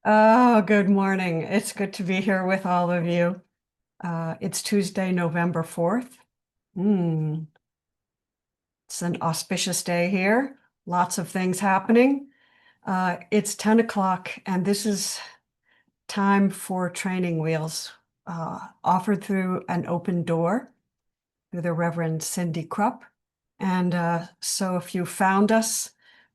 Oh, good morning. It's good to be here with all of you. It's Tuesday, November 4th. Mm, it's an auspicious day here. Lots of things happening. It's 10 o'clock, and this is time for Training Wheels, offered through an open door through the Reverend Cindy Krupp. And so if you found us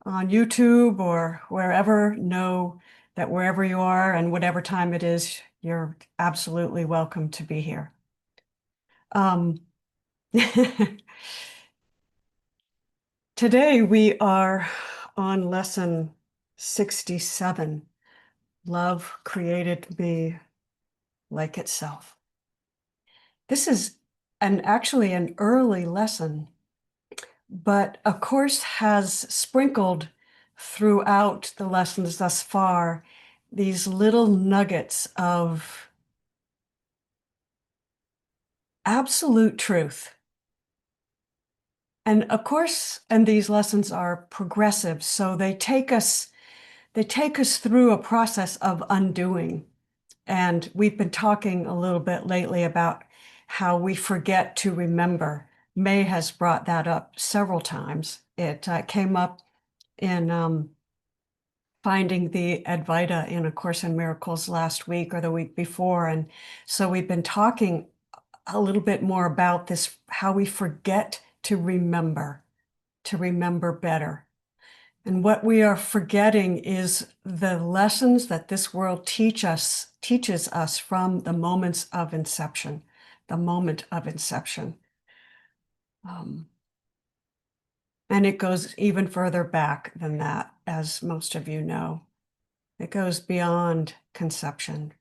on YouTube or wherever, know that wherever you are and whatever time it is, you're absolutely welcome to be here. Um, Today we are on lesson 67. Love created me like itself. This is actually an early lesson, but a course has sprinkled throughout the lessons thus far these little nuggets of absolute truth. And of course, and these lessons are progressive, so they take us through a process of undoing. And we've been talking a little bit lately about how we forget to remember. May has brought that up several times. It came up in finding the Advaita in A Course in Miracles last week or the week before. And so we've been talking a little bit more about this, how we forget to remember better. And what we are forgetting is the lessons that this world teaches us from the moments of inception, the moment of inception. And it goes even further back than that, as most of you know. It goes beyond conception,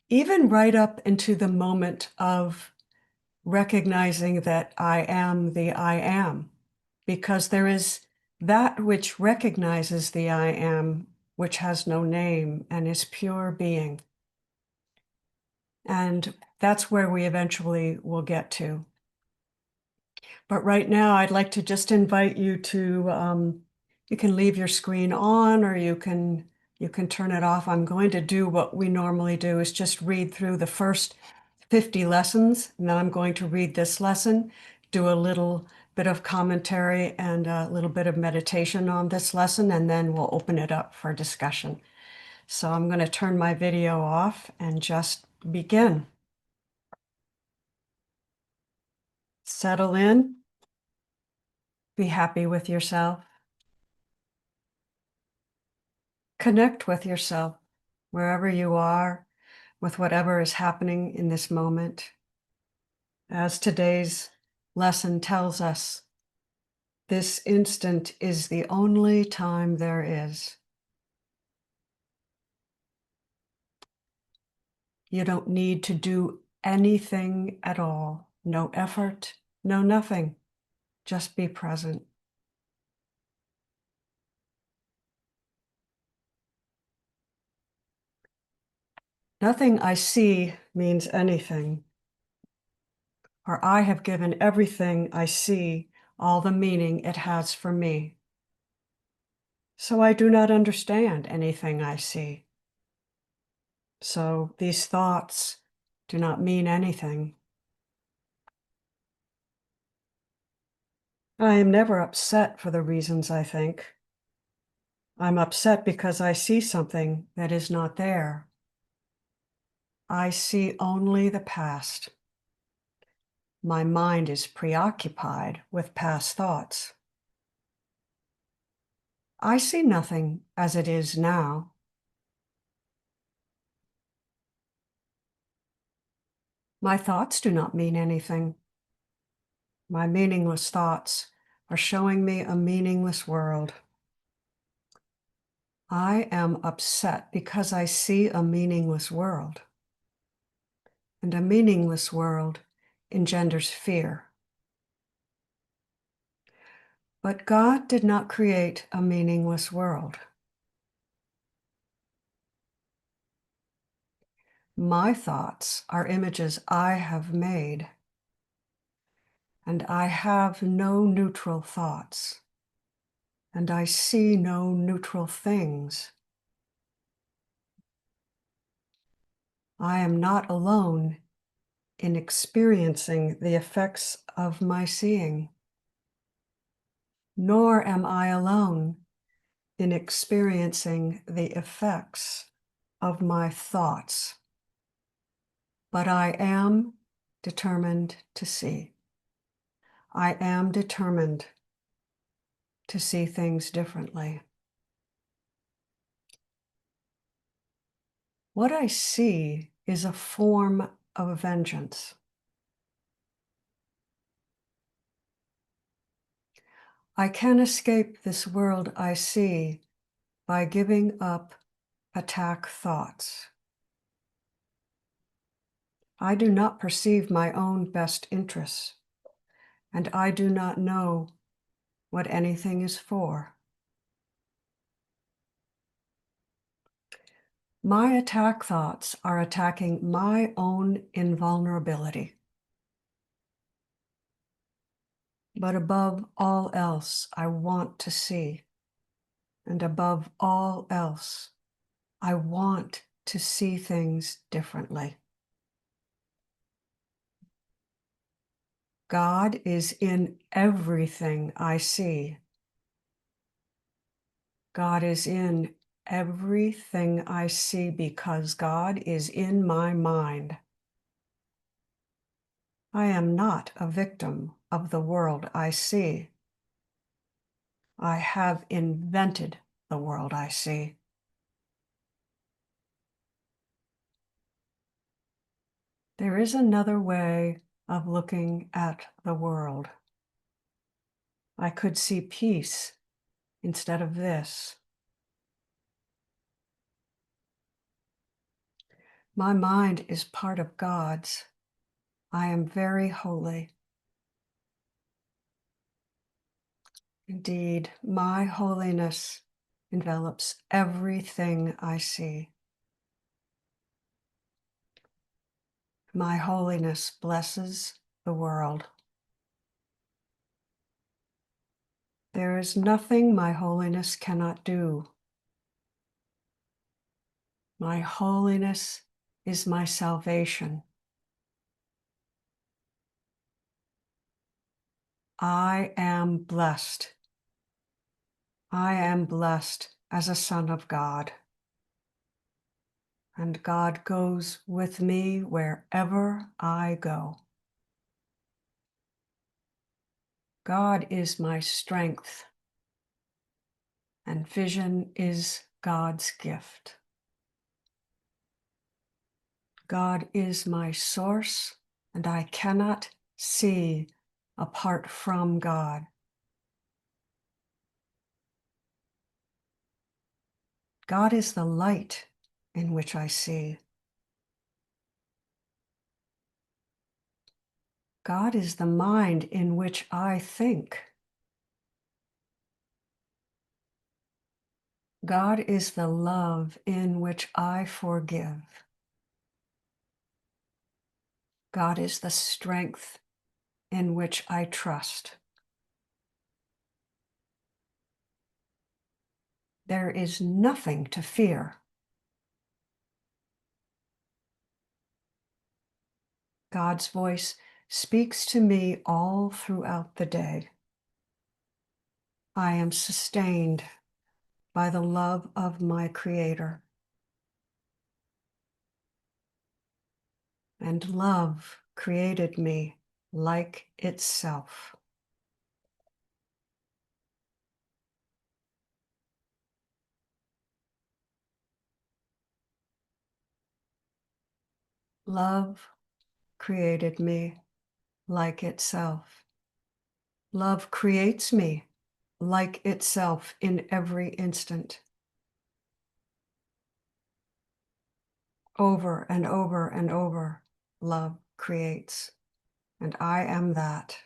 even right up into the moment of recognizing that I am the I am, because there is that which recognizes the I am, which has no name and is pure being. And that's where we eventually will get to. But right now, I'd like to just invite you to, you can leave your screen on or you can turn it off. I'm going to do what we normally do, is just read through the first 50 lessons, and then I'm going to read this lesson, do a little bit of commentary and a little bit of meditation on this lesson, and then we'll open it up for discussion. So I'm going to turn my video off and just begin. Settle in. Be happy with yourself. Connect with yourself wherever you are, with whatever is happening in this moment. As today's lesson tells us, this instant is the only time there is. You don't need to do anything at all. No effort, no nothing. Just be present. Nothing I see means anything, or I have given everything I see all the meaning it has for me. So I do not understand anything I see. So these thoughts do not mean anything. I am never upset for the reasons I think. I'm upset because I see something that is not there. I see only the past. My mind is preoccupied with past thoughts. I see nothing as it is now. My thoughts do not mean anything. My meaningless thoughts are showing me a meaningless world. I am upset because I see a meaningless world. And a meaningless world engenders fear. But God did not create a meaningless world. My thoughts are images I have made, and I have no neutral thoughts, and I see no neutral things. I am not alone in experiencing the effects of my seeing, nor am I alone in experiencing the effects of my thoughts, but I am determined to see. I am determined to see things differently. What I see is a form of vengeance. I can escape this world I see by giving up attack thoughts. I do not perceive my own best interests, and I do not know what anything is for. My attack thoughts are attacking my own invulnerability. But above all else, I want to see. And above all else, I want to see things differently. God is in everything I see. God is in everything I see because God is in my mind. I am not a victim of the world I see. I have invented the world I see. There is another way of looking at the world. I could see peace instead of this. My mind is part of God's. I am very holy. Indeed, my holiness envelops everything I see. My holiness blesses the world. There is nothing my holiness cannot do. My holiness is my salvation. I am blessed. I am blessed as a son of God. And God goes with me wherever I go. God is my strength, and vision is God's gift. God is my source, and I cannot see apart from God. God is the light in which I see. God is the mind in which I think. God is the love in which I forgive. God is the strength in which I trust. There is nothing to fear. God's voice speaks to me all throughout the day. I am sustained by the love of my Creator. And love created me like itself. Love created me like itself. Love creates me like itself in every instant. Over and over and over, love creates, and I am that.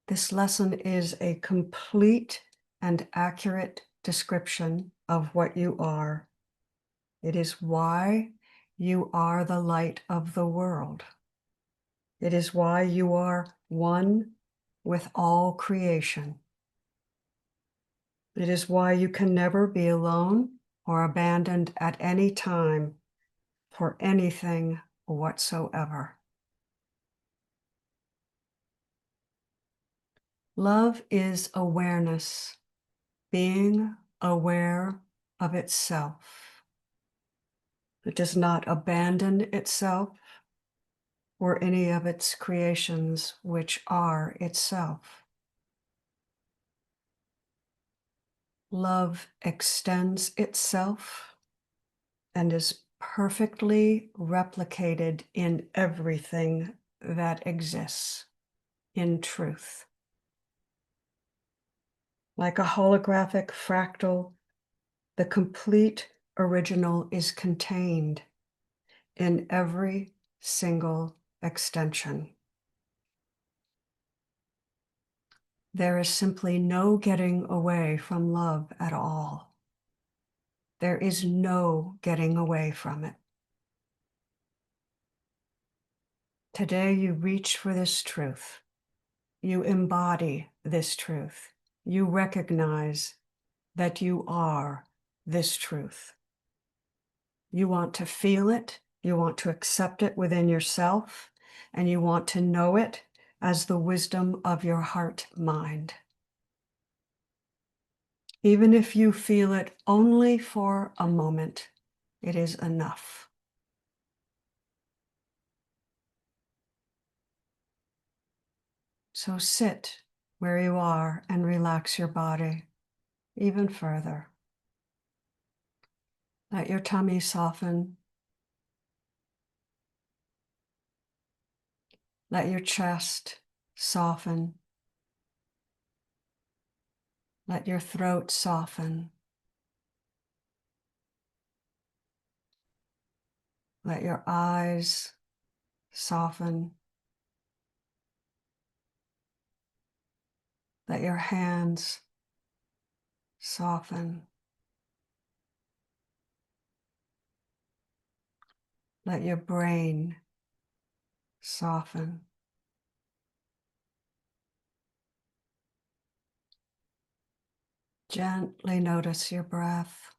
This lesson is a complete and accurate description of what you are. It is why you are the light of the world. It is why you are one with all creation. It is why you can never be alone or abandoned at any time for anything whatsoever. Love is awareness, being aware of itself. It does not abandon itself or any of its creations, which are itself. Love extends itself and is perfectly replicated in everything that exists in truth. Like a holographic fractal, the complete original is contained in every single extension. There is simply no getting away from love at all. There is no getting away from it. Today you reach for this truth. You embody this truth. You recognize that you are this truth. You want to feel it. You want to accept it within yourself, and you want to know it as the wisdom of your heart mind. Even if you feel it only for a moment, it is enough. So sit where you are and relax your body even further. Let your tummy soften. Let your chest soften. Let your throat soften. Let your eyes soften. Let your hands soften. Let your brain soften. Gently notice your breath.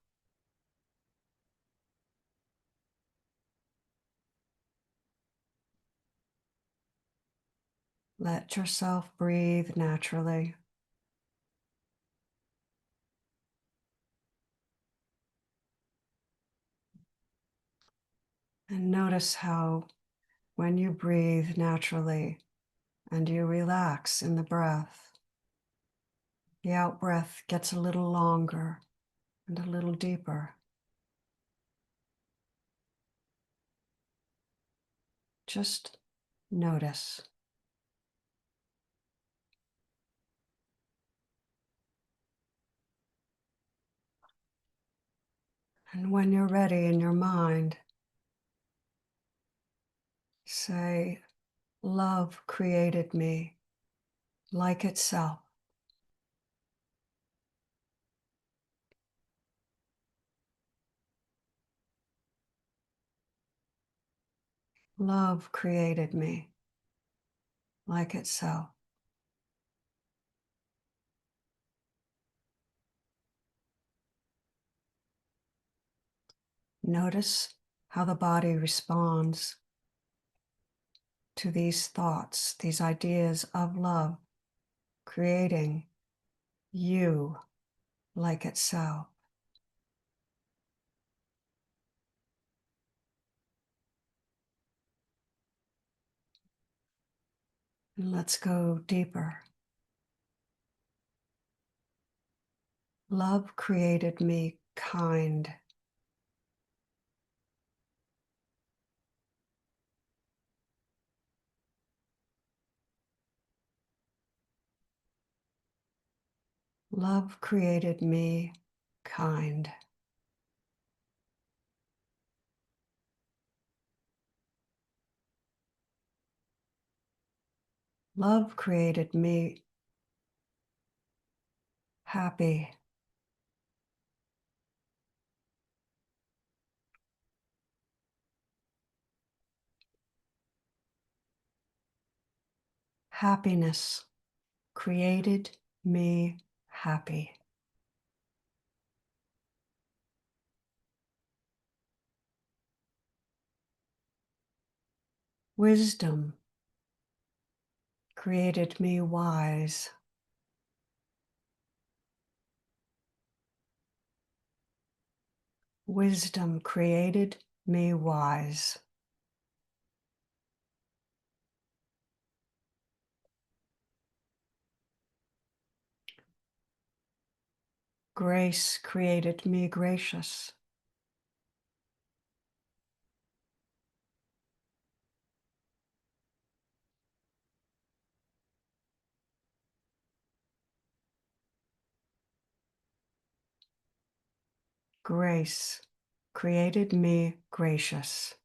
Let yourself breathe naturally. And notice how, when you breathe naturally and you relax in the breath, the out-breath gets a little longer and a little deeper. Just notice. And when you're ready in your mind, say, love created me like itself. Love created me like itself. Notice how the body responds to these thoughts, these ideas of love, creating you like itself. And let's go deeper. Love created me kind. Love created me kind. Love created me happy. Happiness created me happy. Wisdom created me wise. Wisdom created me wise. Grace created me gracious. Grace created me gracious.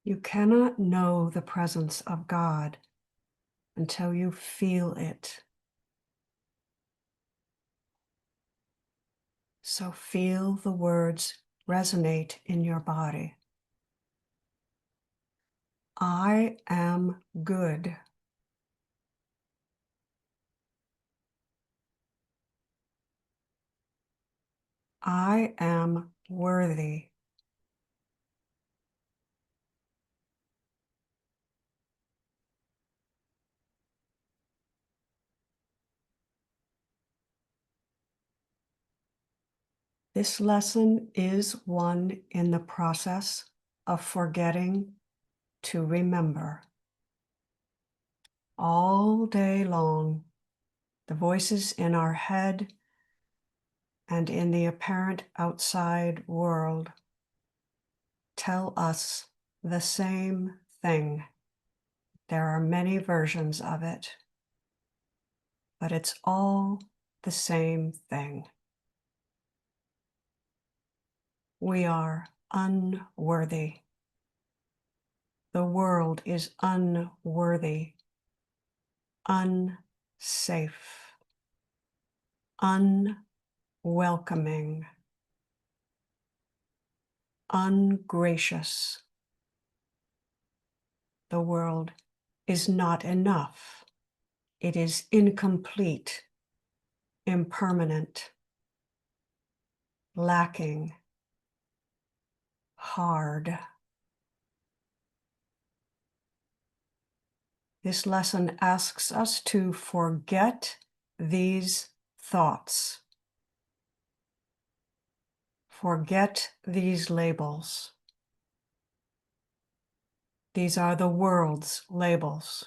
You cannot know the presence of God until you feel it. So feel the words resonate in your body. I am good. I am worthy. This lesson is one in the process of forgetting to remember. All day long, the voices in our head and in the apparent outside world tell us the same thing. There are many versions of it, but it's all the same thing. We are unworthy. The world is unworthy, unsafe, unwelcoming, ungracious. The world is not enough. It is incomplete, impermanent, lacking, hard. This lesson asks us to forget these thoughts. Forget these labels. These are the world's labels.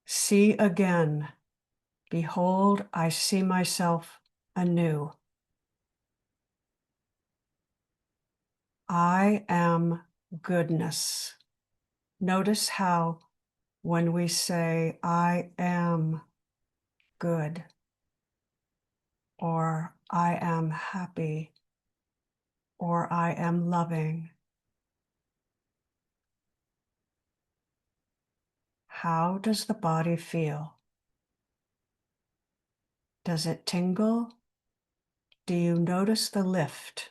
See again. Behold, I see myself anew. I am goodness. Notice how when we say, I am good, or I am happy, or I am loving, how does the body feel? Does it tingle? Do you notice the lift?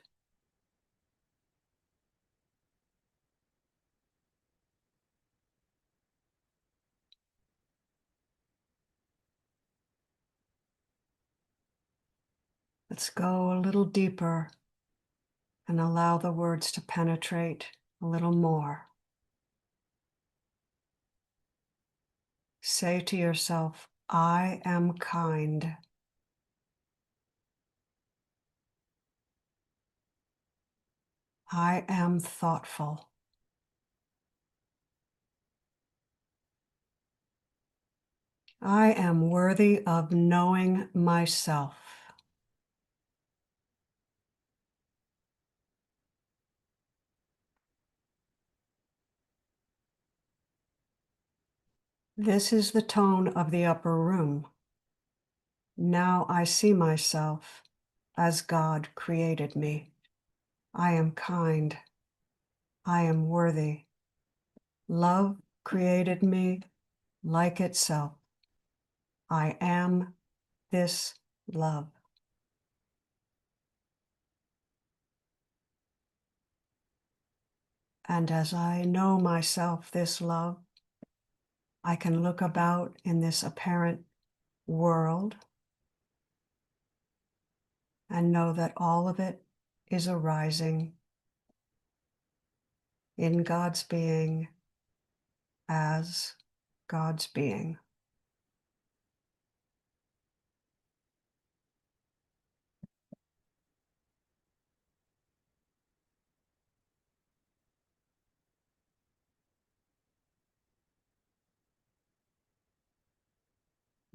Let's go a little deeper and allow the words to penetrate a little more. Say to yourself, I am kind. I am thoughtful. I am worthy of knowing myself. This is the tone of the upper room. Now I see myself as God created me. I am kind. I am worthy. Love created me like itself. I am this love. And as I know myself this love, I can look about in this apparent world and know that all of it is arising in God's being as God's being.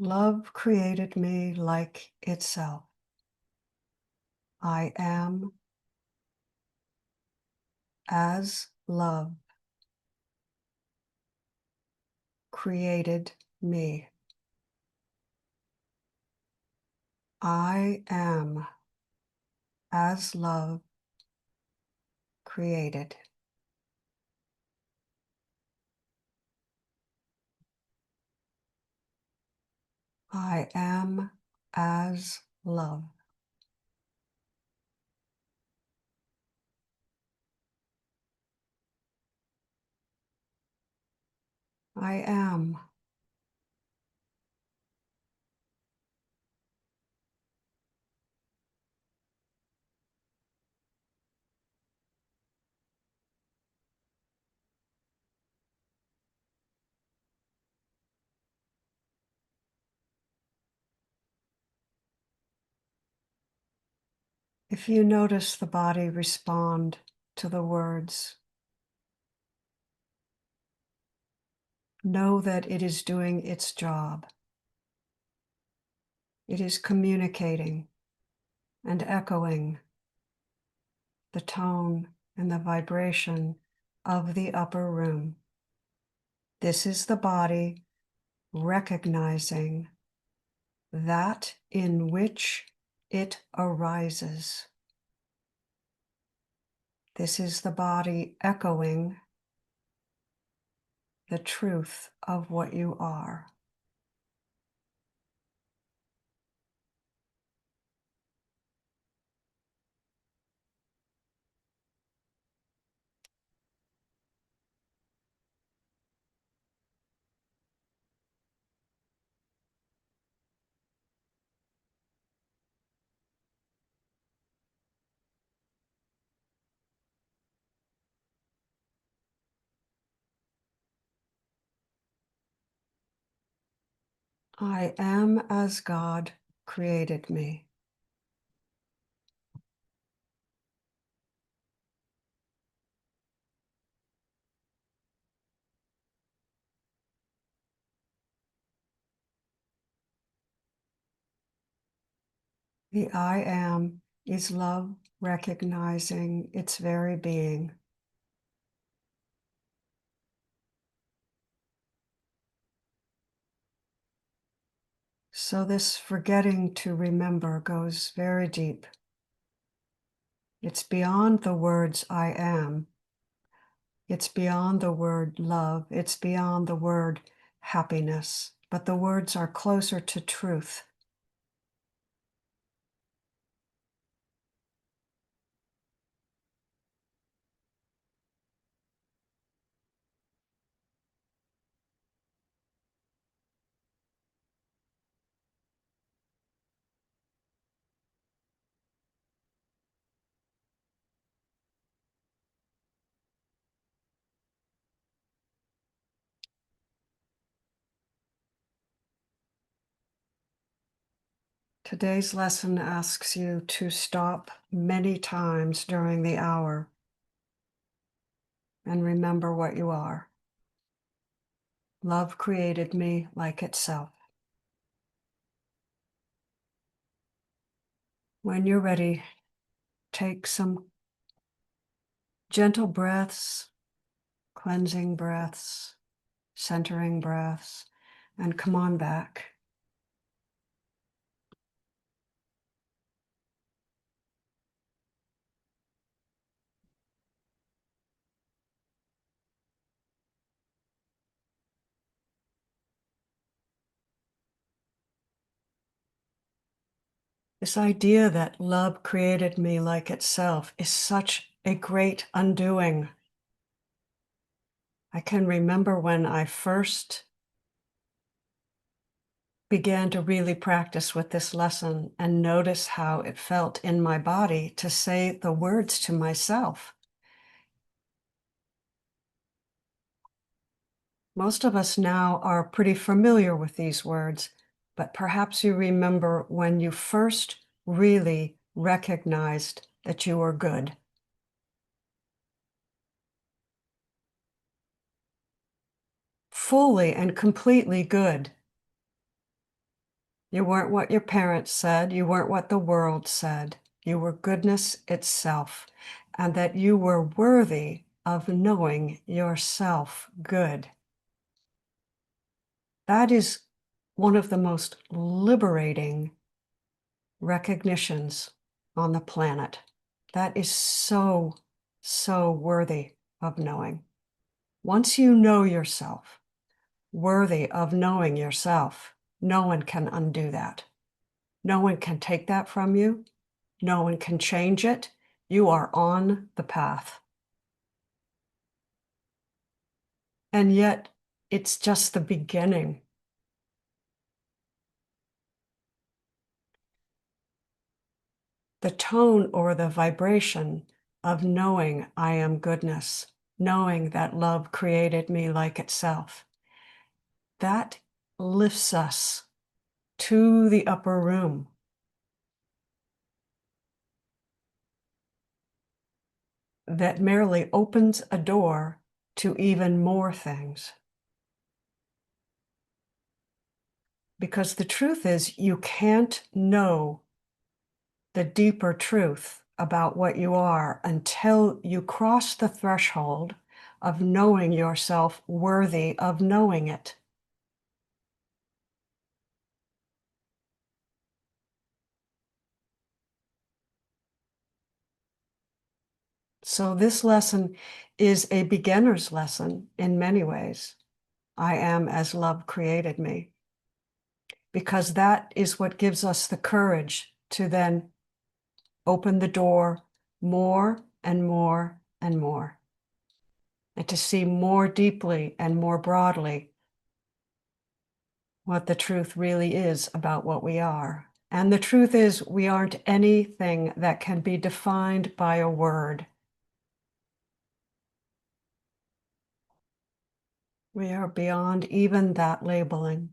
Love created me like itself. I am as love created me. I am as love created. I am as love. I am. If you notice the body respond to the words, know that it is doing its job. It is communicating and echoing the tone and the vibration of the upper room. This is the body recognizing that in which it arises. This is the body echoing the truth of what you are. I am as God created me. The I am is love recognizing its very being. So this forgetting to remember goes very deep. It's beyond the words I am. It's beyond the word love. It's beyond the word happiness. But the words are closer to truth. Today's lesson asks you to stop many times during the hour and remember what you are. Love created me like itself. When you're ready, take some gentle breaths, cleansing breaths, centering breaths, and come on back. This idea that love created me like itself is such a great undoing. I can remember when I first began to really practice with this lesson and notice how it felt in my body to say the words to myself. Most of us now are pretty familiar with these words, but perhaps you remember when you first really recognized that you were good. Fully and completely good. You weren't what your parents said. You weren't what the world said. You were goodness itself, and that you were worthy of knowing yourself good. That is one of the most liberating recognitions on the planet. That is so, so worthy of knowing. Once you know yourself, worthy of knowing yourself, no one can undo that. No one can take that from you. No one can change it. You are on the path. And yet, it's just the beginning. The tone or the vibration of knowing I am goodness, knowing that love created me like itself, that lifts us to the upper room. That merely opens a door to even more things. Because the truth is, you can't know the deeper truth about what you are until you cross the threshold of knowing yourself worthy of knowing it. So this lesson is a beginner's lesson in many ways. I am as love created me. Because that is what gives us the courage to then open the door more and more and more, and to see more deeply and more broadly what the truth really is about what we are. And the truth is, we aren't anything that can be defined by a word. We are beyond even that labeling.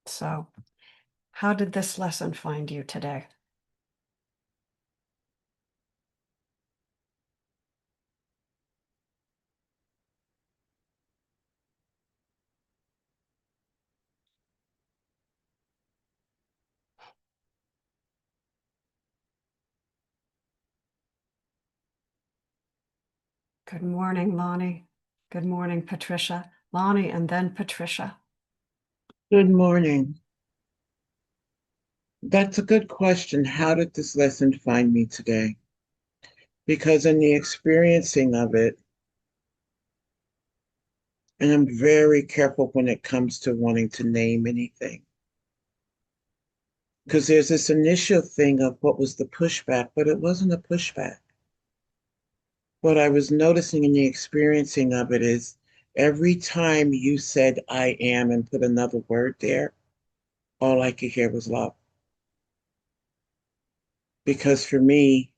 So, how did this lesson find you today? Good morning, Lonnie. Good morning, Patricia. Lonnie and then Patricia. Good morning. That's a good question. How did this lesson find me today? Because in the experiencing of it, and I'm very careful when it comes to wanting to name anything, because there's this initial thing of what was the pushback, but it wasn't a pushback. What I was noticing in the experiencing of it is every time you said I am and put another word there, all I could hear was love. Because for me,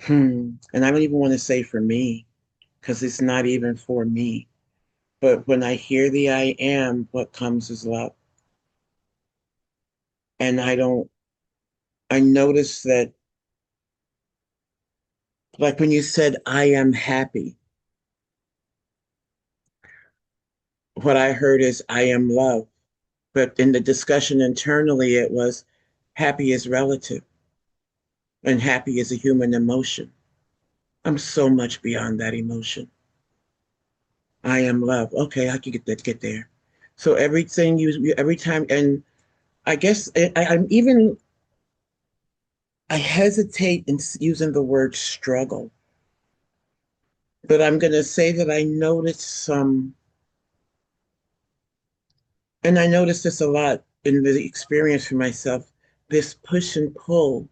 and I don't even want to say for me, because it's not even for me. But when I hear the I am, what comes is love. And I notice that, like when you said, I am happy, what I heard is, I am love. But in the discussion internally, it was, happy is relative and happy is a human emotion. I'm so much beyond that emotion. I am love. Okay, I can get there. So everything every time, and I guess I'm even, I hesitate in using the word struggle, but I'm going to say that I noticed some, and I noticed this a lot in the experience for myself, this push and pull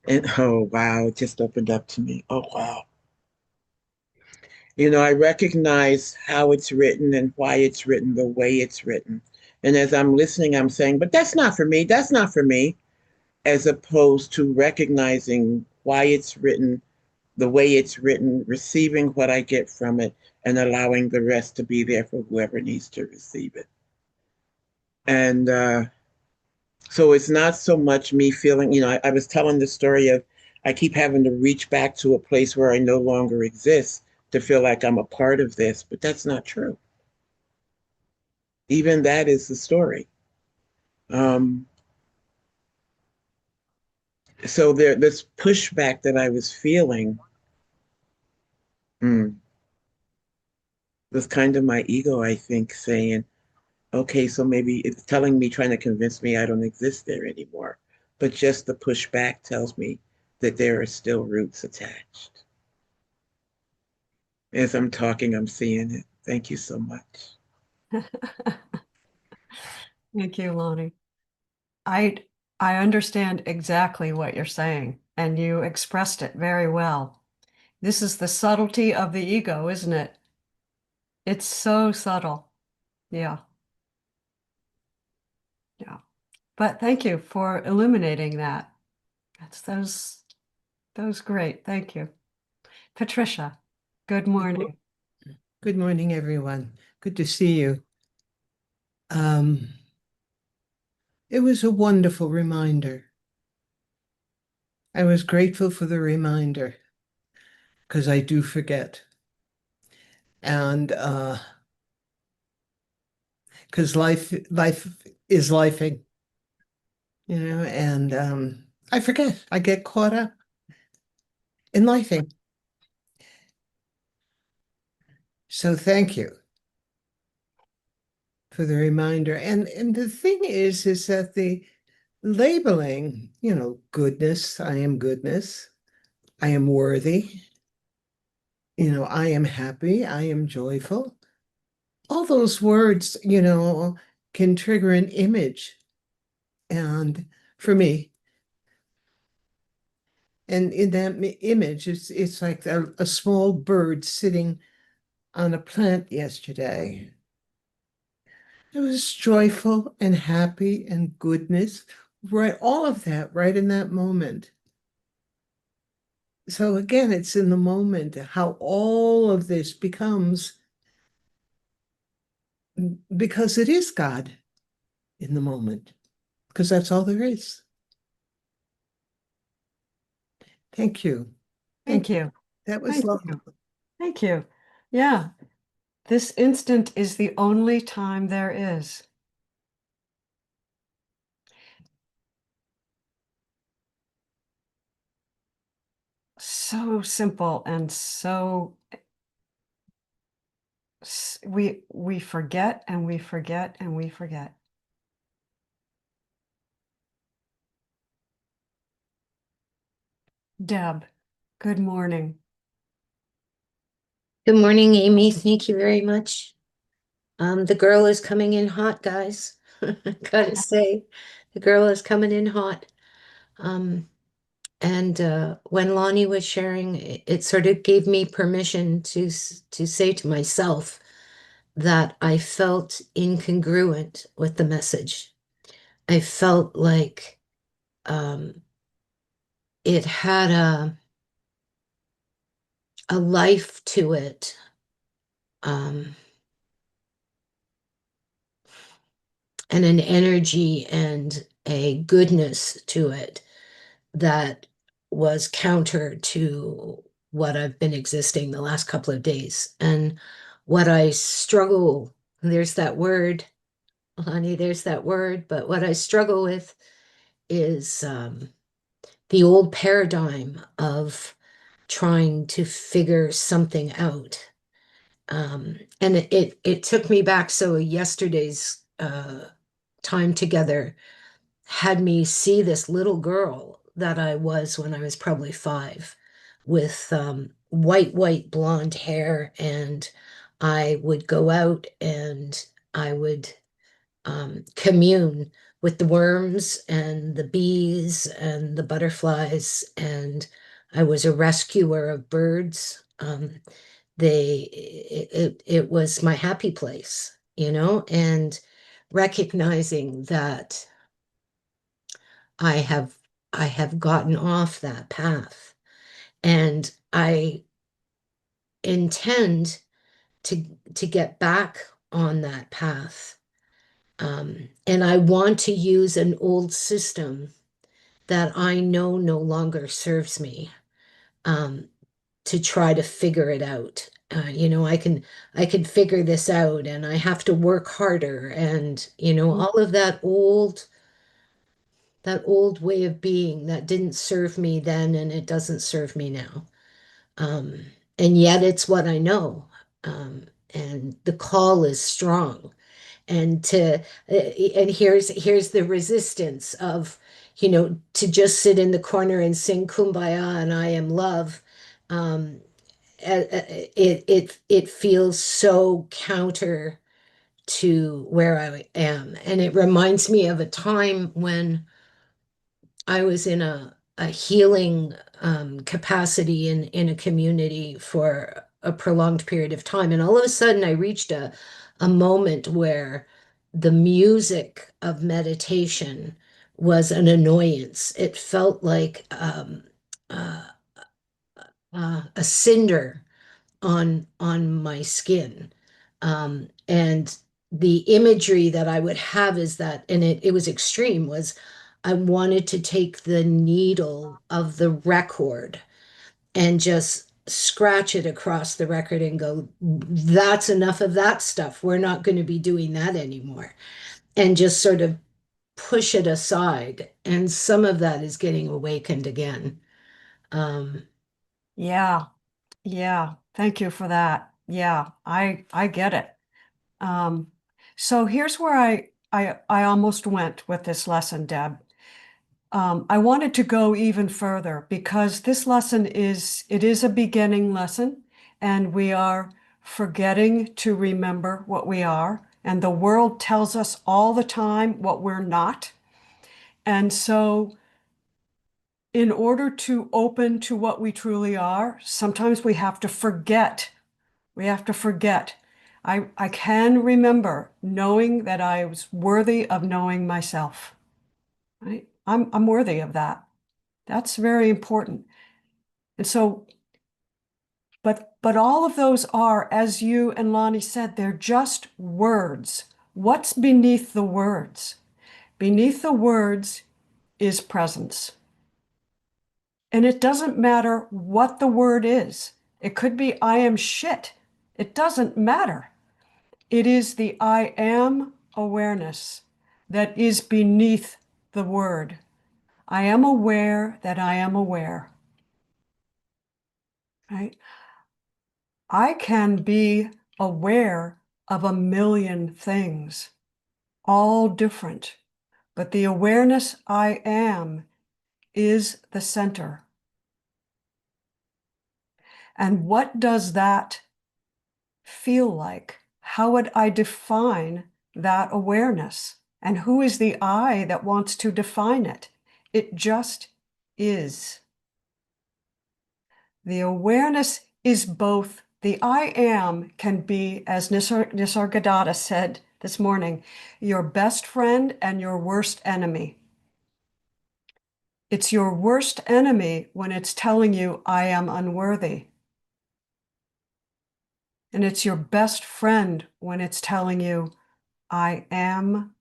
And oh, wow, it just opened up to me. Oh, wow. You know, I recognize how it's written and why it's written the way it's written. And as I'm listening, I'm saying, but that's not for me. That's not for me. As opposed to recognizing why it's written the way it's written, receiving what I get from it, and allowing the rest to be there for whoever needs to receive it. And so it's not so much me feeling, I was telling the story of I keep having to reach back to a place where I no longer exist to feel like I'm a part of this, but that's not true. Even that is the story. Um, so this pushback that I was feeling mm, was kind of my ego, I think, saying, okay, so maybe it's telling me, trying to convince me I don't exist there anymore. But just the pushback tells me that there are still roots attached. As I'm talking, I'm seeing it. Thank you so much. Thank you, Lonnie. I I understand exactly what you're saying, and you expressed it very well. This is the subtlety of the ego, isn't it? It's so subtle. Yeah, yeah. But thank you for illuminating that. That was great. Thank you. Patricia, good Good mo- morning. good morning, everyone. Good to see you. Um, it was a wonderful reminder. I was grateful for the reminder because I do forget. And because life is lifing, and I forget. I get caught up in lifing. So thank you for the reminder. And the thing is that the labeling, goodness, I am goodness, I am worthy. I am happy, I am joyful. All those words, can trigger an image. And for me, and in that image, it's like a small bird sitting on a plant yesterday. It was joyful and happy and goodness, right? All of that right in that moment. So again, it's in the moment how all of this becomes because it is God in the moment, because that's all there is. Thank you. Thank Thank you. you. That was Thank lovely. you. Thank you. Yeah, this instant is the only time there is. So simple and so we forget and we forget and we forget. Deb, good morning. Good morning, Amy. Thank you very much. The girl is coming in hot, guys. Gotta say, the girl is coming in hot. Um, and when Lonnie was sharing, it sort of gave me permission to say to myself that I felt incongruent with the message. I felt like um, it had a life to it. Um, and an energy and a goodness to it that was counter to what I've been existing the last couple of days. And what I struggle, there's that word, honey, there's that word, but what I struggle with is the old paradigm of trying to figure something out. And it took me back. So yesterday's time together had me see this little girl that I was when I was probably 5 with white blonde hair. And I would go out and I would commune with the worms and the bees and the butterflies, and I was a rescuer of birds. It was my happy place, and recognizing that I have I have gotten off that path, and I intend to get back on that path. And I want to use an old system that I know no longer serves me, um, to try to figure it out. I can figure this out, and I have to work harder, and all of that old way of being that didn't serve me then, and it doesn't serve me now. Um, and yet it's what I know. And the call is strong. And here's the resistance of, to just sit in the corner and sing Kumbaya and I am love. Um, it feels so counter to where I am. And it reminds me of a time when I was in a healing capacity in a community for a prolonged period of time. And all of a sudden, I reached a moment where the music of meditation was an annoyance. It felt like uh, a cinder on my skin. And the imagery that I would have is that, and it was extreme, was I wanted to take the needle of the record and just scratch it across the record and go, that's enough of that stuff. We're not going to be doing that anymore. And just sort of push it aside. And some of that is getting awakened again. Um, Yeah. Yeah. Thank you for that. Yeah, I get it. Um, so here's where I almost went with this lesson, Deb. I wanted to go even further because this lesson it is a beginning lesson, and we are forgetting to remember what we are, and the world tells us all the time what we're not. And so in order to open to what we truly are, sometimes we have to forget. We have to forget. I can remember knowing that I was worthy of knowing myself. Right? I'm worthy of that. That's very important. And so, but all of those are, as you and Lonnie said, they're just words. What's beneath the words? Beneath the words is presence. And it doesn't matter what the word is. It could be I am shit. It doesn't matter. It is the I am awareness that is beneath the word. I am aware that I am aware. Right? I can be aware of a million things, all different, but the awareness I am is the center. And what does that feel like? How would I define that awareness? And who is the I that wants to define it? It just is. The awareness is both. The I am can be, as Nisargadatta said this morning, your best friend and your worst enemy. It's your worst enemy when it's telling you, I am unworthy. And it's your best friend when it's telling you, I am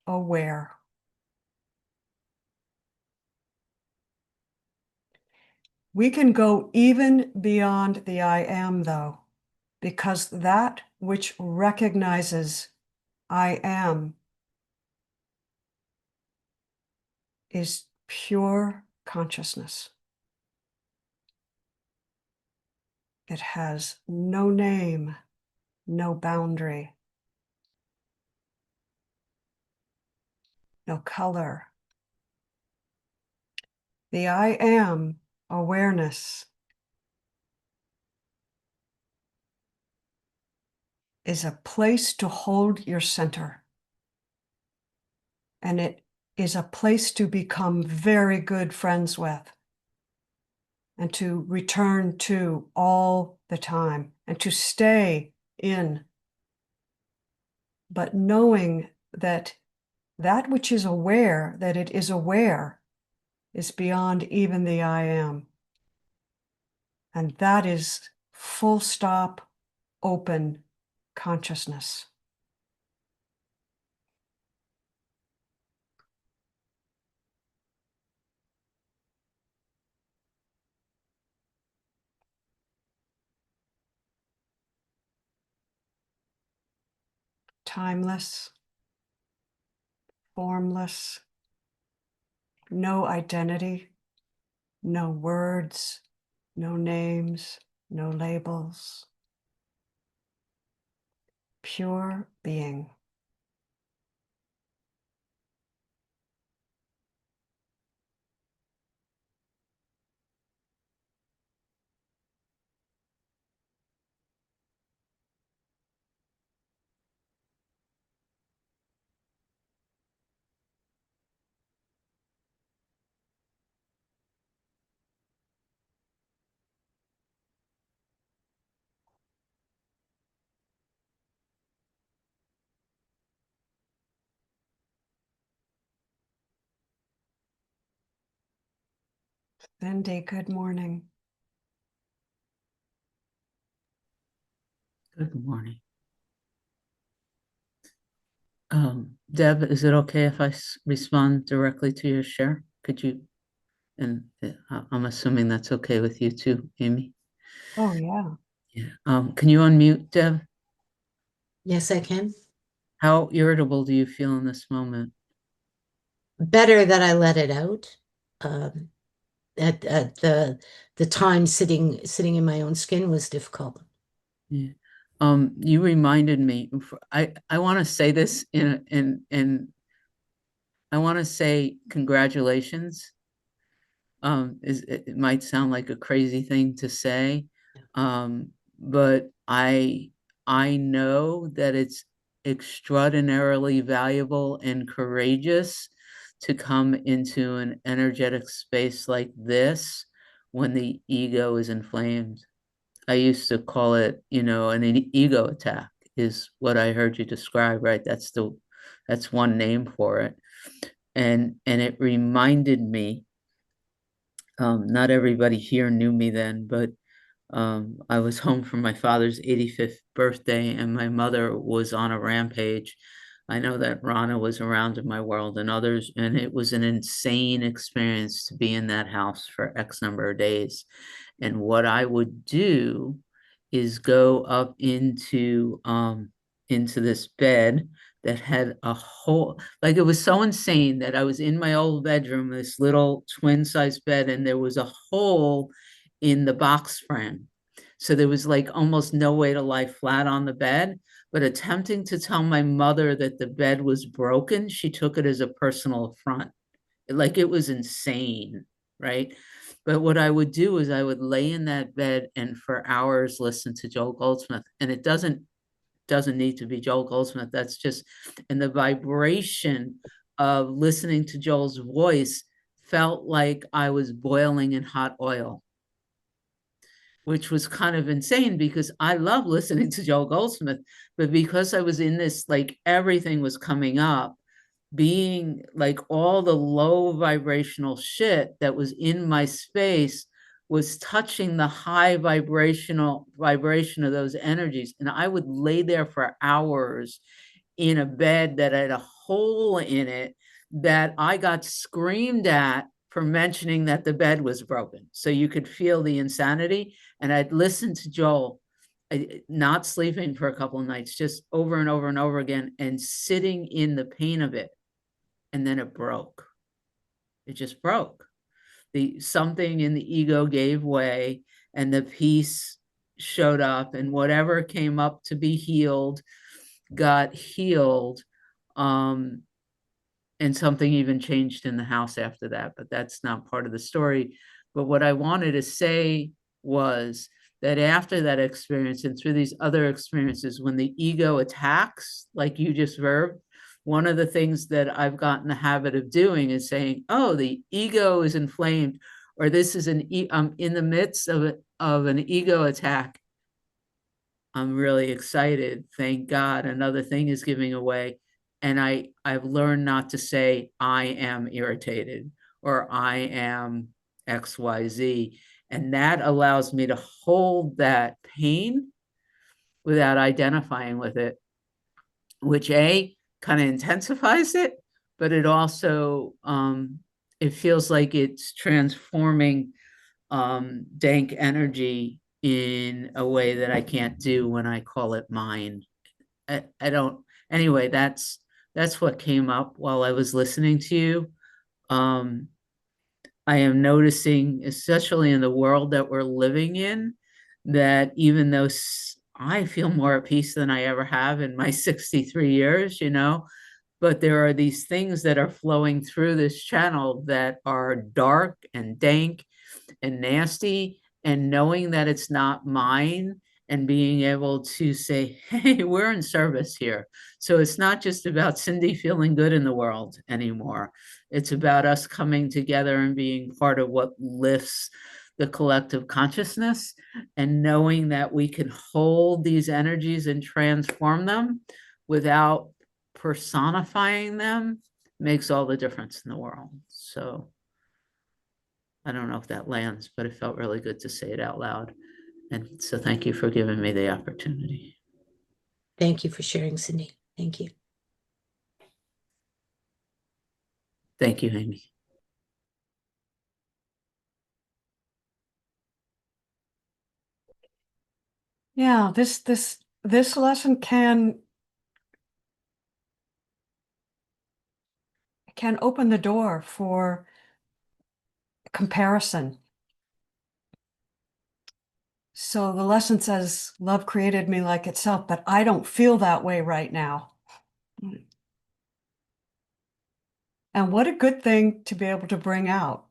aware. We can go even beyond the I am, though, because that which recognizes I am is pure consciousness. It has no name, no boundary, no color. The I am awareness is a place to hold your center. and it is a place to become very good friends with and to return to all the time and to stay in. But knowing that that which is aware, that it is aware, is beyond even the I am. And that is full stop, open consciousness. Timeless, formless, no identity, no words, no names, no labels. Pure being. Cindy, good morning. Good morning. Deb, is it okay if I respond directly to your share? Could you, and I'm assuming that's okay with you too, Amy? Oh, yeah. Yeah. Can you unmute, Deb? Yes, I can. How irritable do you feel in this moment? Better that I let it out. Um, at the time sitting in my own skin was difficult. Yeah. You reminded me, I want to say this in I want to say congratulations. It might sound like a crazy thing to say, but I know that it's extraordinarily valuable and courageous to come into an energetic space like this when the ego is inflamed. I used to call it, an ego attack is what I heard you describe, right? That's one name for it. And it reminded me, not everybody here knew me then, but I was home from my father's 85th birthday, and my mother was on a rampage. I know that Rana was around in my world and others, and it was an insane experience to be in that house for X number of days. And what I would do is go up into this bed that had a hole. Like, it was so insane that I was in my old bedroom, this little twin size bed, and there was a hole in the box frame. So there was like almost no way to lie flat on the bed. But attempting to tell my mother that the bed was broken, she took it as a personal affront. Like, it was insane, right? But what I would do is I would lay in that bed and for hours listen to Joel Goldsmith. And it doesn't need to be Joel Goldsmith. That's just, and the vibration of listening to Joel's voice felt like I was boiling in hot oil, which was kind of insane because I love listening to Joel Goldsmith, but because I was in this, like, everything was coming up, being like all the low vibrational shit that was in my space was touching the high vibration of those energies. And I would lay there for hours in a bed that had a hole in it that I got screamed at for mentioning that the bed was broken. So you could feel the insanity. And I'd listen to Joel, not sleeping for a couple of nights, just over and over and over again, and sitting in the pain of it. And then it broke. It just broke. Something in the ego gave way, and the peace showed up, and whatever came up to be healed got healed. And something even changed in the house after that, but that's not part of the story. But what I wanted to say was that after that experience and through these other experiences, when the ego attacks, like you just verbed, one of the things that I've gotten the habit of doing is saying, oh, the ego is inflamed, or this is I'm in the midst of an ego attack. I'm really excited. Thank God. Another thing is giving away. And I've learned not to say I am irritated or I am XYZ. And that allows me to hold that pain without identifying with it, which kind of intensifies it, but it also it feels like it's transforming dank energy in a way that I can't do when I call it mine. I don't. Anyway, that's what came up while I was listening to you. Um, I am noticing, especially in the world that we're living in, that even though I feel more at peace than I ever have in my 63 years, but there are these things that are flowing through this channel that are dark and dank and nasty, and knowing that it's not mine and being able to say, hey, we're in service here. So it's not just about Cindy feeling good in the world anymore. It's about us coming together and being part of what lifts the collective consciousness, and knowing that we can hold these energies and transform them without personifying them makes all the difference in the world. So I don't know if that lands, but it felt really good to say it out loud. And so thank you for giving me the opportunity. Thank you for sharing, Cindy. Thank you. Thank you, Amy. Yeah, this lesson can open the door for comparison. So the lesson says, love created me like itself, but I don't feel that way right now. And what a good thing to be able to bring out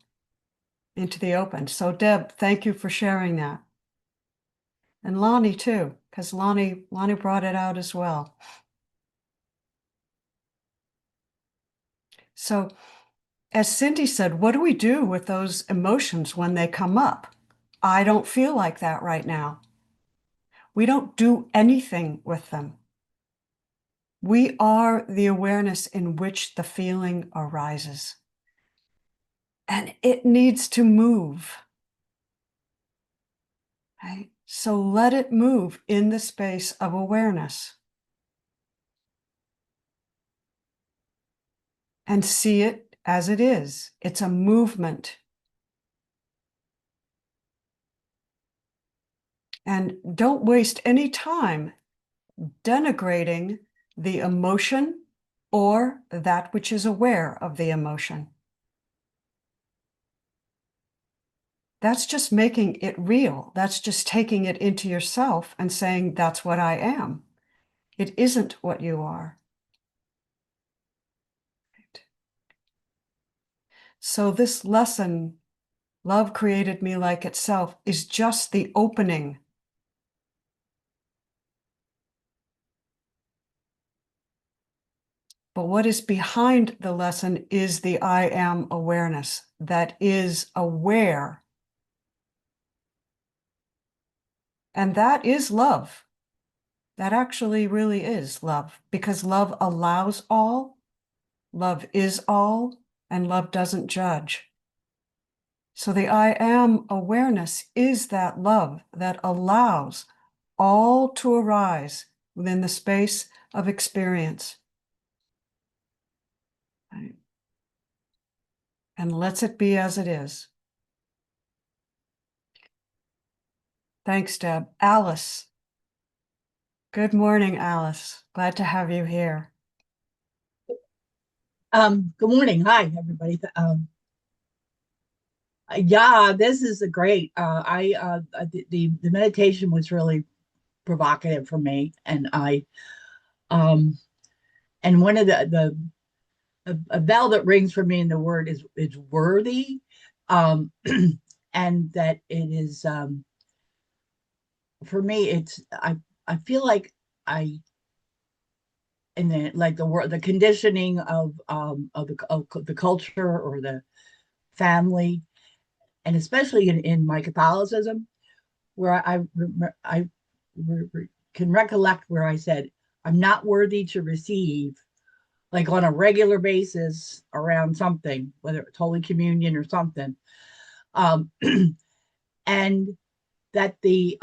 into the open. So Deb, thank you for sharing that. And Lonnie too, because Lonnie brought it out as well. So as Cindy said, what do we do with those emotions when they come up? I don't feel like that right now. We don't do anything with them. We are the awareness in which the feeling arises. And it needs to move. Right? So let it move in the space of awareness. And see it as it is. It's a movement. And don't waste any time denigrating the emotion or that which is aware of the emotion. That's just making it real. That's just taking it into yourself and saying, that's what I am. It isn't what you are. So this lesson, love created me like itself, is just the opening. But what is behind the lesson is the I am awareness that is aware. And that is love. That actually really is love, because love allows all, love is all, and love doesn't judge. So the I am awareness is that love that allows all to arise within the space of experience. Right? And lets it be as it is. Thanks, Deb. Alice. Good morning, Alice. Glad to have you here. Good morning. Hi, everybody. Yeah, this is a great. The meditation was really provocative for me, and um, and one of a bell that rings for me in the word is worthy, and that it is for me. I feel like I and then like the conditioning of the culture or the family, and especially in my Catholicism, where I can recollect where I said, I'm not worthy to receive, like on a regular basis around something, whether it's Holy Communion or something. Um, and that the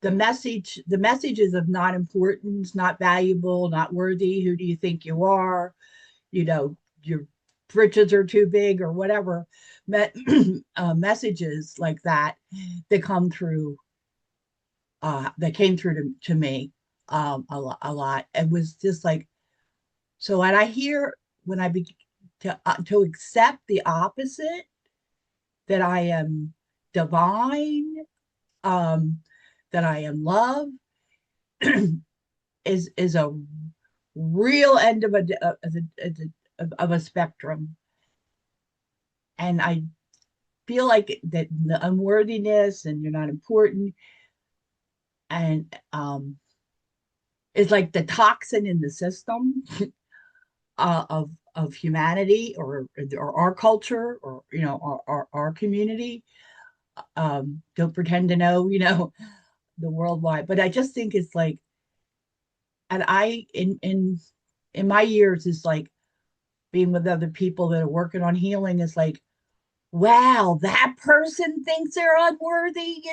messages of not importance, not valuable, not worthy, who do you think you are, your britches are too big or whatever, messages like that that come through that came through to me a lot. It was just like, so when I hear, when I be to accept the opposite, that I am divine, um, that I am love, is a real end of a spectrum. And I feel like that the unworthiness and you're not important, and is like the toxin in the system of humanity, or our culture, or our community. Don't pretend to know, the worldwide, but I just think it's like, and I in my years is like being with other people that are working on healing, is like, wow, that person thinks they're unworthy,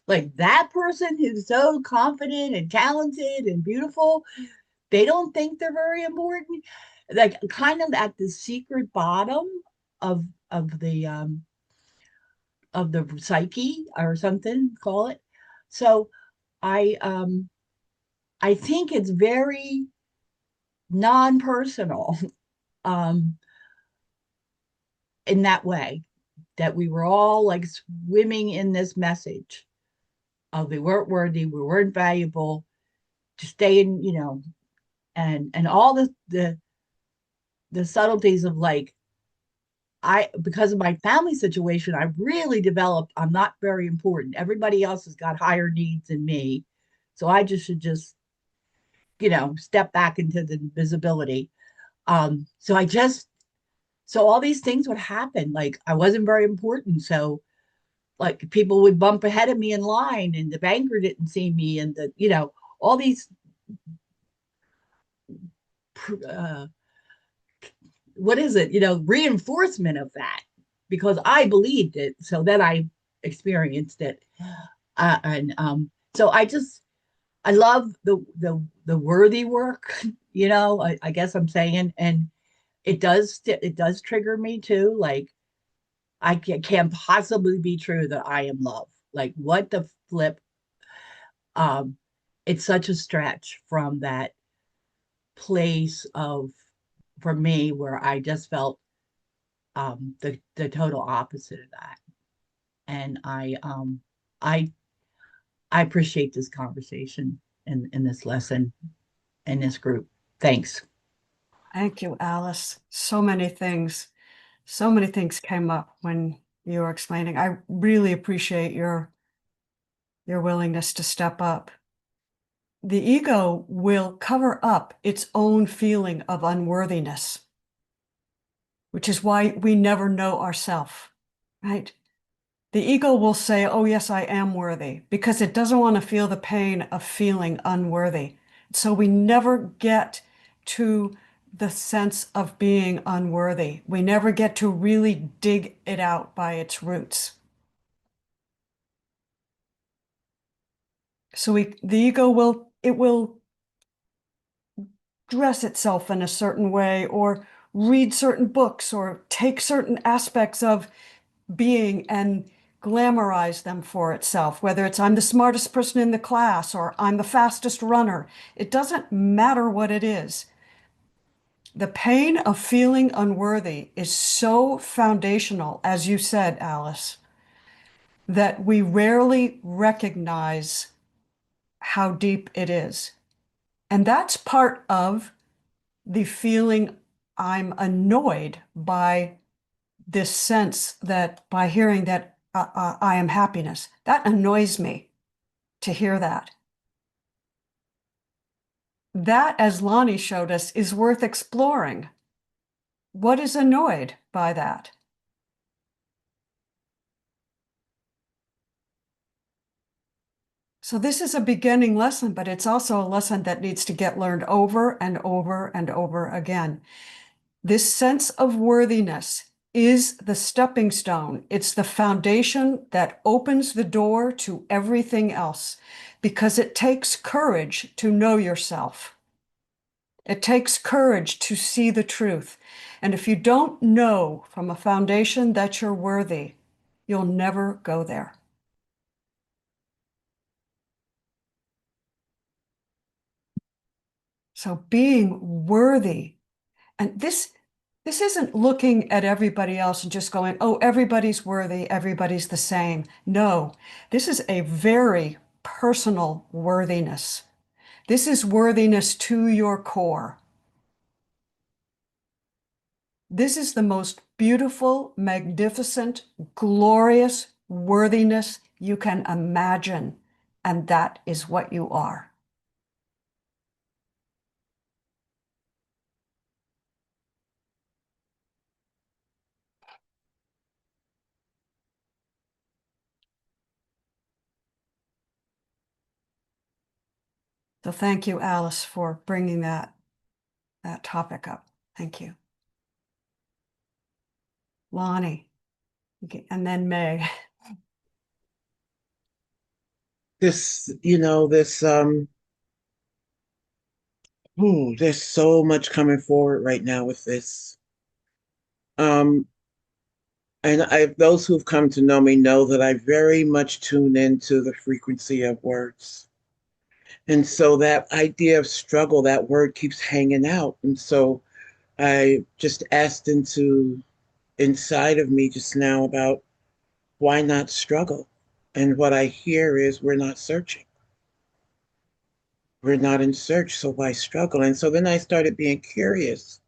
like that person who's so confident and talented and beautiful, they don't think they're very important, like kind of at the secret bottom of of the um of the psyche or something, call it. So I think it's very non-personal, um in that way, that we were all like swimming in this message of we weren't worthy, we weren't valuable, to stay in, and all the subtleties of like, because of my family situation, I really developed, I'm not very important, everybody else has got higher needs than me, so I just should just step back into the visibility. So so all these things would happen, like I wasn't very important, so like people would bump ahead of me in line, and the banker didn't see me, and all these uh, what is it, reinforcement of that, because I believed it, so then I experienced it. And so I love the worthy work, I guess I'm saying, and it does trigger me too, like I can't possibly be true that I am love, like what the flip. um it's such a stretch from that place of, for me, where I just felt the total opposite of that. And I I appreciate this conversation in this lesson, in this group. Thanks. Thank you, Alice. So many things came up when you were explaining. I really appreciate your willingness to step up. The ego will cover up its own feeling of unworthiness, which is why we never know ourselves, right? The ego will say, oh, yes, I am worthy, because it doesn't want to feel the pain of feeling unworthy. So we never get to the sense of being unworthy. We never get to really dig it out by its roots. So the ego will dress itself in a certain way, or read certain books, or take certain aspects of being and glamorize them for itself, whether it's I'm the smartest person in the class or I'm the fastest runner. It doesn't matter what it is. The pain of feeling unworthy is so foundational, as you said, Alice, that we rarely recognize how deep it is. And that's part of the feeling I'm annoyed by this sense that by hearing that I am happiness. That annoys me to hear that. that, as Lonnie showed us, is worth exploring. What is annoyed by that? So this is a beginning lesson, but it's also a lesson that needs to get learned over and over and over again. This sense of worthiness is the stepping stone. It's the foundation that opens the door to everything else, because it takes courage to know yourself. It takes courage to see the truth. And if you don't know from a foundation that you're worthy, you'll never go there. So being worthy, and this isn't looking at everybody else and just going, oh, everybody's worthy, everybody's the same. No, this is a very personal worthiness. This is worthiness to your core. This is the most beautiful, magnificent, glorious worthiness you can imagine. And that is what you are. So thank you, Alice, for bringing that topic up. Thank you. Lonnie, and then Meg. This, there's so much coming forward right now with this. Um, and those who've come to know me know that I very much tune into the frequency of words. And so that idea of struggle, that word keeps hanging out. And so I just asked inside of me just now about why not struggle? And what I hear is we're not searching. We're not in search, so why struggle? And so then I started being curious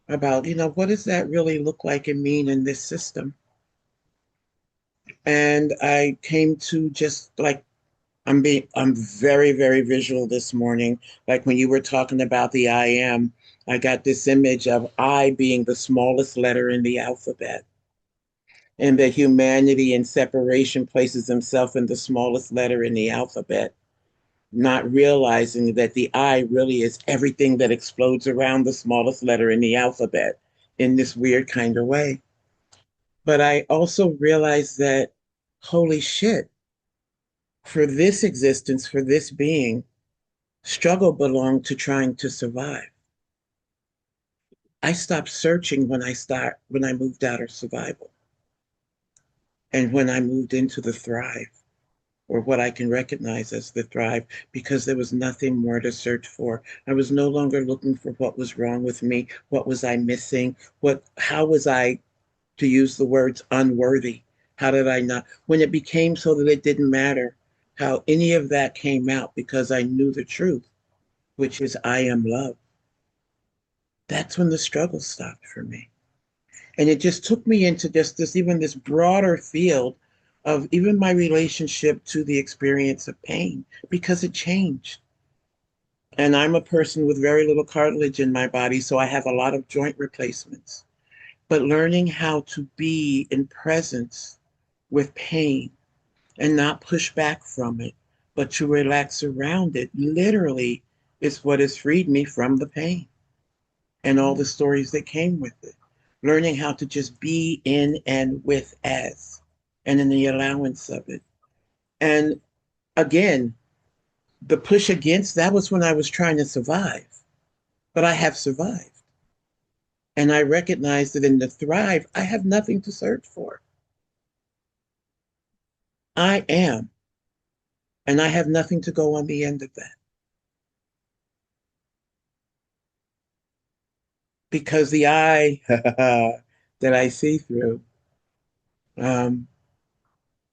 about, what does that really look like and mean in this system? And I came to just like I'm very, very visual this morning. Like when you were talking about the I am, I got this image of I being the smallest letter in the alphabet. And that humanity in separation places himself in the smallest letter in the alphabet, not realizing that the I really is everything that explodes around the smallest letter in the alphabet in this weird kind of way. But I also realized that, holy shit, for this existence, for this being, struggle belonged to trying to survive. I stopped searching when I moved out of survival and when I moved into the thrive, or what I can recognize as the thrive, because there was nothing more to search for. I was no longer looking for what was wrong with me, what was I missing, how was I, to use the words, unworthy? How did I not? When it became so that it didn't matter how any of that came out, because I knew the truth, which is I am love. That's when the struggle stopped for me. And it just took me into just this broader field of even my relationship to the experience of pain, because it changed. And I'm a person with very little cartilage in my body, so I have a lot of joint replacements. But learning how to be in presence with pain and not push back from it, but to relax around it, literally is what has freed me from the pain and all the stories that came with it. Learning how to just be in and with as, and in the allowance of it. And again, the push against, that was when I was trying to survive, but I have survived. And I recognize that in the thrive, I have nothing to search for. I am, and I have nothing to go on the end of that. Because the I that I see through, um,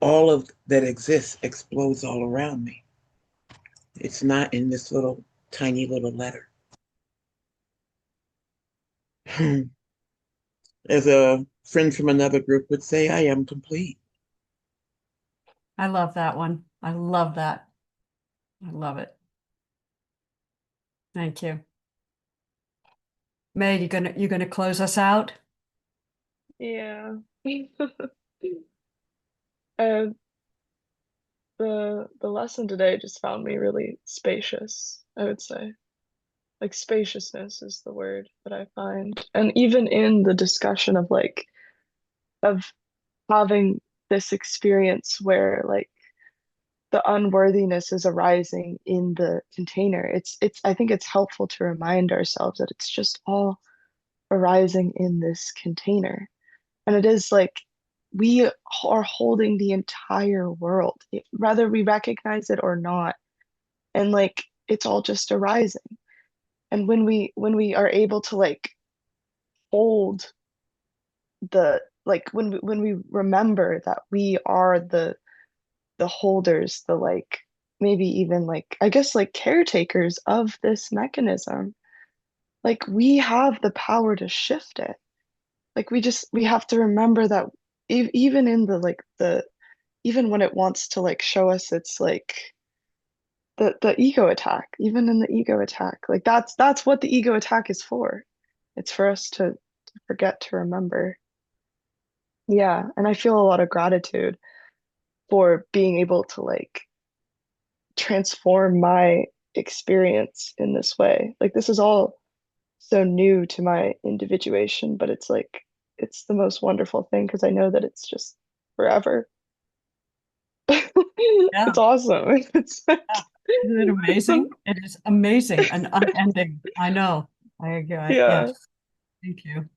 all of that exists explodes all around me. It's not in this little tiny little letter. As a friend from another group would say, I am complete. I love that one. I love that. I love it. Thank you. May, you gonna close us out? Yeah. And the lesson today just found me really spacious, I would say. Like spaciousness is the word that I find. And even in the discussion of like of having this experience where like the unworthiness is arising in the container, it's I think it's helpful to remind ourselves that it's just all arising in this container. And it is like we are holding the entire world, whether we recognize it or not. And like it's all just arising. And when we are able to like hold the like when we remember that we are the holders, the like maybe even like I guess like caretakers of this mechanism, like we have the power to shift it. Like we have to remember that even in the like the even when it wants to like show us it's like the ego attack, even in the ego attack, like that's what the ego attack is for. It's for us to forget to remember. Yeah, and I feel a lot of gratitude for being able to like transform my experience in this way. Like this is all so new to my individuation, but it's like it's the most wonderful thing because I know that it's just forever. Yeah. It's awesome. It's Yeah. Isn't it amazing? It is amazing and unending. I know. I agree. yeah. Yes. Thank you.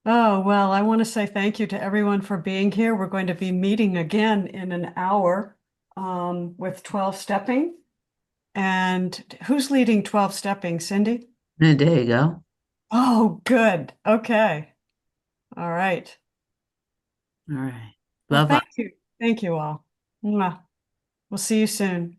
Oh, well, I want to say thank you to everyone for being here. We're going to be meeting again in an hour with 12 stepping. And who's leading 12 stepping, Cindy? There you go. Oh, good. Okay. All right. All right. Well, Love. thank you. Thank you all. Mwah. We'll see you soon.